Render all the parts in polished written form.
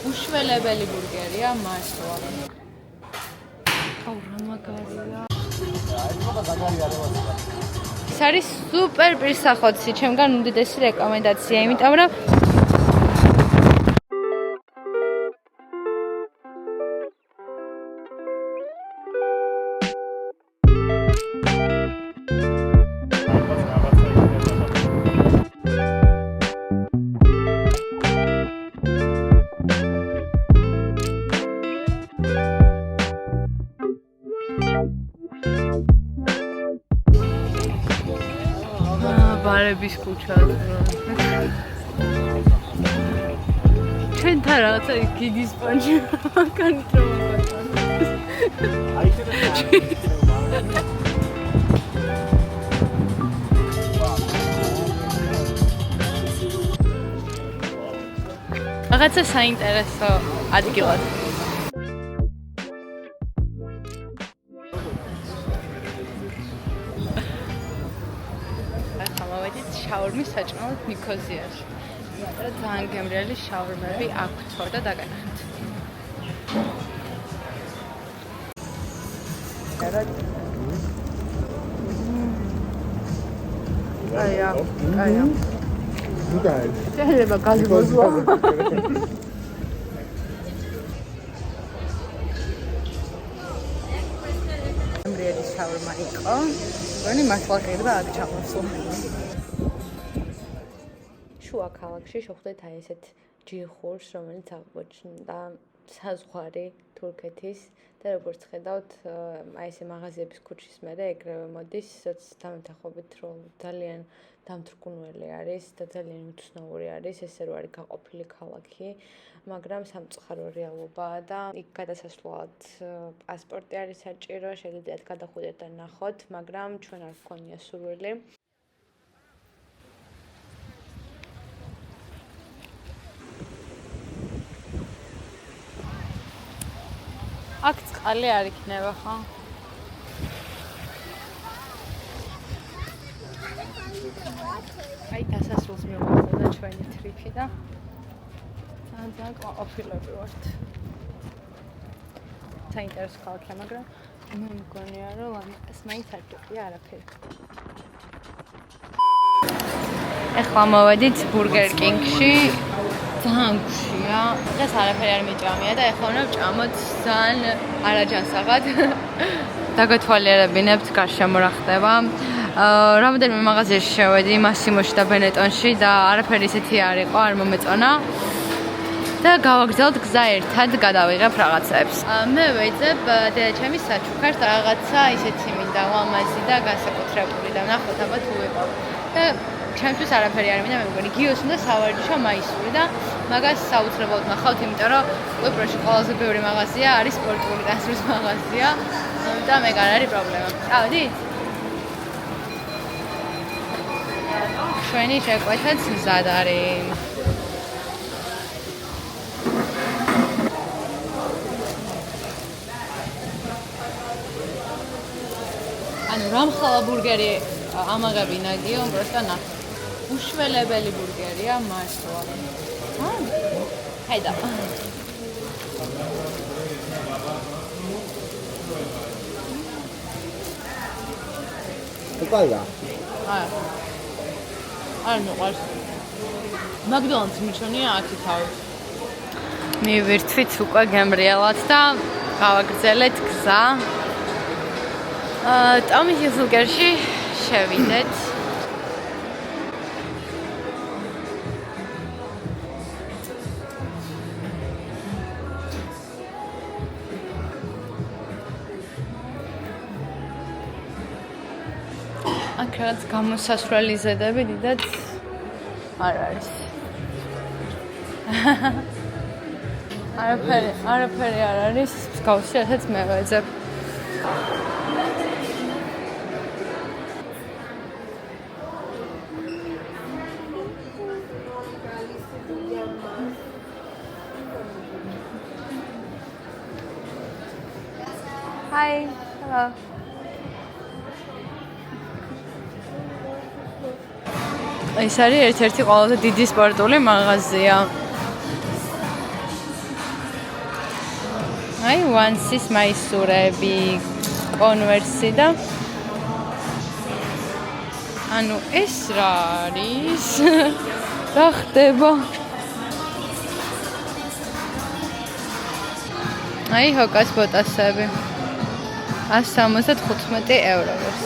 უშველებელი ბურგერია, მართლა. რა მაგარია. ეს არის სუპერ პირსახოცი, ჩემგან უდიდესი რეკომენდაცია, იმიტომ რომ ბარების ქუჩა. ჩვენთან რაღაცა გიდის პანჩი განტროვა. რაღაცა საინტერესო ადგილად. შაურმის საჭმელად ნიქოზიაში. ძალიან გემრიელი შაურმები აქვთო და დაგანახეთ. აია. შეიძლება გაზმოზვა. გემრიელი შაურმა იყო. მგონი მართლა ღირდა აქ ჩამოსვლა. შუა ქალაქში შევხვდით აი ესეთ ჯიხურს, რომელიც აღმოჩნდა საზღვარი თურქეთის და როგორც ხედავთ, აი ესე მაღაზიების ქუჩის მერე ეგრევე მოდის, რაც დამეთახობით რომ ძალიან დამთრგუნველი არის და ძალიან უცნაური არის, ესე რომ არის გაყოფილი ქალაქი, მაგრამ სამწუხარო რეალობაა და იქ გადასასვლელად პასპორტი არის საჭირო, შეგიძლიათ გადახვიდეთ და ნახოთ, მაგრამ ჩვენ არ გვქონია სურვილი. აქ წყალი არ იქნება, ხო? აი დასასრულს მივხვდა ჩვენი ტრიპი და ძალიან ყოფილები ვართ. საინტერესო ქალაქია, მაგრამ მე მგონია, რომ ეს მაინც არ გიყია არაფერი. ეხლა მოვედით Burger King-ში. ძალიან გუშია. დღეს არაფერი არ მიჭამია და ეხლა უნდა ვჭამოთ ძალიან არაჯანსაღად. დაგათვალიერებინებთ გარშემო რა ხდება. რამოდენიმე მაღაზიაში შევედი, Massimoში და Benetton-ში და არაფერი ისეთი არ იყო, არ მომეწონა. და გავაგრძელოთ გზა ერთად გადავიღებ რაღაცებს. მე ვეძებ დედაჩემის საჩუქარს და რაღაცა ისეთი მინდა ლამაზი და განსაკუთრებული და ნახოთ აბა თუ ვიყავ. და ჩემთვის არაფერი არ მინდა, მე მგონი გიოს უნდა სავარჯიშო მაისური და მაგას საუცრებლად ნახავთ, იმიტომ რომ კვიპროსში ყველაზე ბევრი მაღაზია არის სპორტული გასვლის მაღაზია და მეგარ არის პრობლემა. წავედით? ჩვენი შეკვეთაც მზად არის. ანუ რამხალა ბურგერი ამაღები ნაგიო, просто на. უშველებელი ბურგერია, მართლა. ხედა. უკაია. არ მოყავს. მაგდონალდს მიჩვენია აქი თავი. მივირთვით უკვე გემრიელად და გავაგრძელეთ გზა. ტომი ჰილფილგერში შევიდეთ. აქ რაღაც გამოსასვლელი ზედები დიდად არ არის. არაფერი არ არის, მსგავსი რასაც მე ვეძებ. Hi. Hello. ეს არის ერთ-ერთი ყველაზე დიდი სპორტული მაღაზია. აი, Once-ის მაისურები, კონვერსი და ანუ ეს რა არის? რა ხდება? აი, ჰოკას ბოტასები. 175 ევროს.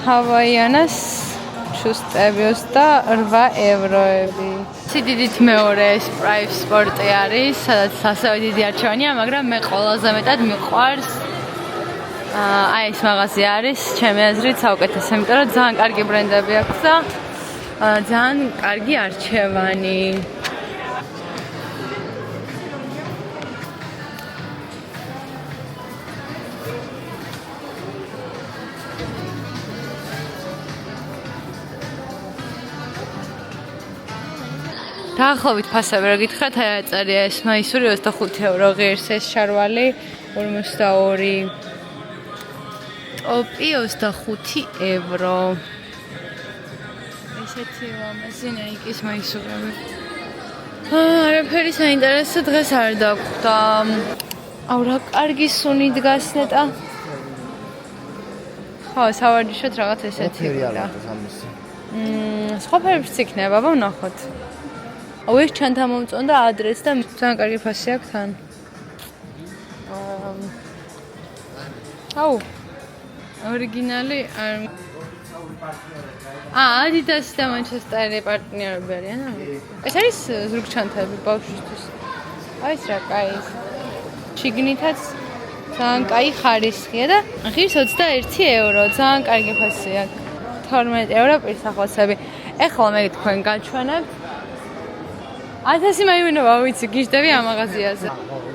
ჰავაიანას შუსტები 28 ევროები. სიდიდით მეორე Sprite სპორტი არის, სადაც ასევე დიდი არჩევანია, მაგრამ მე ყველაზე მეტად მიყვარს აი ეს მაღაზია არის, ჩემი აზრით საუკეთესო, იმიტომ რომ ძალიან კარგი ბრენდები აქვს და ძალიან კარგი არჩევანი. დაახლოებით ფასები რა გითხრათ, აი აწერია ეს მაისური 25 евро ღირს, ეს შარვალი 52. ტოპი 25 евро. ესეთი ლამაზი ნაიკის მაისურები. არაფერი საინტერესო დღეს არ დაგვხვდა. აუ რა კარგი სუნი დგას ნეტა. ხო, სავარჯიშოდ რაღაც ესეთი. სხვა ფერებიც იქნება, ვნახოთ. აუ ეს ჩანთა მომწონდა ადრესს და ძალიან კარგი ფასი აქვს თან. აუ ორიგინალი არ Adidas და Manchester-ი პარტნიორები არიან. ეს არის ზურგჩანთები ბავშვისთვის. აი ეს რა კაი. შიგნითაც ძალიან კაი ხარისხია და ღირს 21 евро, ძალიან კარგი ფასი აქვს. 12 евро პირსახოცები. ეხლა მე თქვენ გაჩვენებთ 1000 მაიმუნება ვიცი გიждები ამ მაღაზიაზე.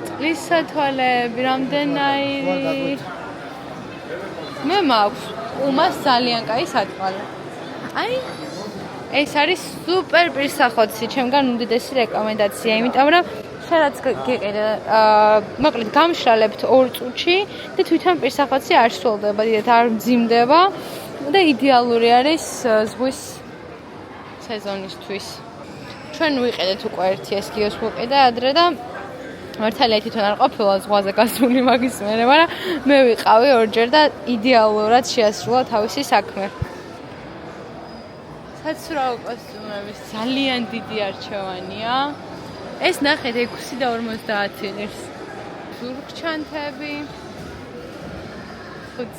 წყლის სათვალეები, რამდენაირი. მე მაქვს უმას ძალიან კაი სათვალე. აი ეს არის სუპერ პირსახოცი, ჩემგან უდიდესი რეკომენდაცია, იმიტომ რომ შენაც გიყიდა მოკლედ გამშრალებთ 2 წუთში და თვითონ პირსახოცი არ სრულდება, დიდად არ მძიმდება და იდეალური არის ზღვის სეზონისთვის. ჩვენ ვიყედეთ უკვე ერთი ეს გიოს ვიყიდა ადრე და მართალია თვითონ არ ყოფილა ზღვაზე გასული მაგის მერე, მაგრამ მე ვიყავი ორჯერ და იდეალურად შეასრულა თავისი საქმე. საცურაო კოსტუმების ძალიან დიდი არჩევანია. ეს ნახეთ 6 და 50 ღირს. ზურგჩანთები.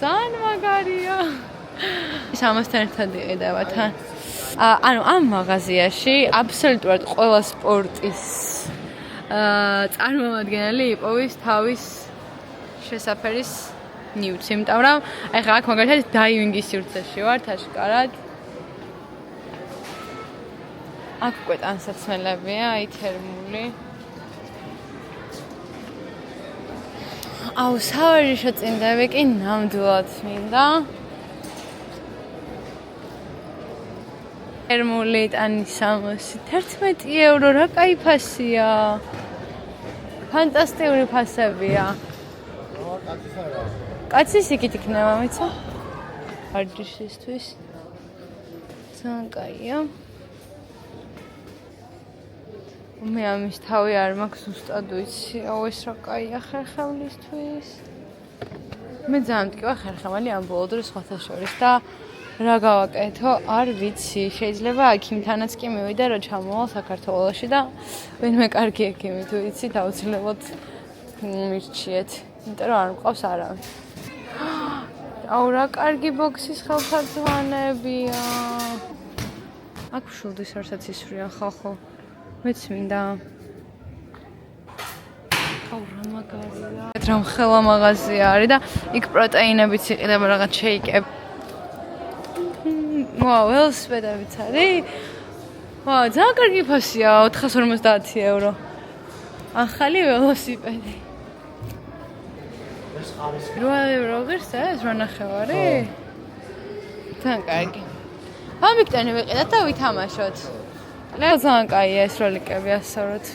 ძალიან მაგარია. ის ამასთან ერთად იყიდება თან. ანუ ამ მაღაზიაში აბსოლუტურად ყველა სპორტის წარმომადგენელი იპოვის თავის შესაფერის ნიუც, იმიტომ რომ ახლა აქ მაგალითად დაივინგის სივრცეში ვართ აშკარად. აქ უკვე ტანსაცმელებია, აი თერმული. აუ სავარჯიშო წინდები კი ნამდვილად მინდა. თერმული ტანის 11 евро, რა კაი ფასია. ფანტასტიკური ფასებია. კაცის იქით იქნება, მეცა. ვარჯიშისთვის. ძალიან კაია. მე ამის თავი არ მაქვს ზუსტად ვიცი. აუ ეს რა კაია ხერხევლისთვის. მე ძალიან მტკივა ხერხემალი ამ ბოლო დროს სხვათა შორის და რა გავაკეთო, არ ვიცი. შეიძლება აქიმთანაც კი მივიდა რომ ჩამოვალ საქართველოში და ვინმე კარგი ექიმი თუ იცით, აუცილებლად მირჩიეთ, იმიტომ რომ არ მყავს არავინ. აუ რა კარგი ბოქსის ხელთაძვანებია. აქ შულდის არცაც ისვრია ხალხო. მეც მინდა. აუ რა მაგარია. რა ხელა მაღაზია არის და იქ პროტეინებიც იყიდება რაღაც შეიკები. ვაუ, ველოსიპედებიც არის. ვაუ, ძალიან კარგი ფასია, 450 евро. ახალი ველოსიპედი. 8 евро ღირს ეს რა ნახევარი? ძალიან კარგი. ამიტომ ვიყიდეთ და ვითამაშოთ. ძალიან კაია ეს როლიკები ასწოროთ.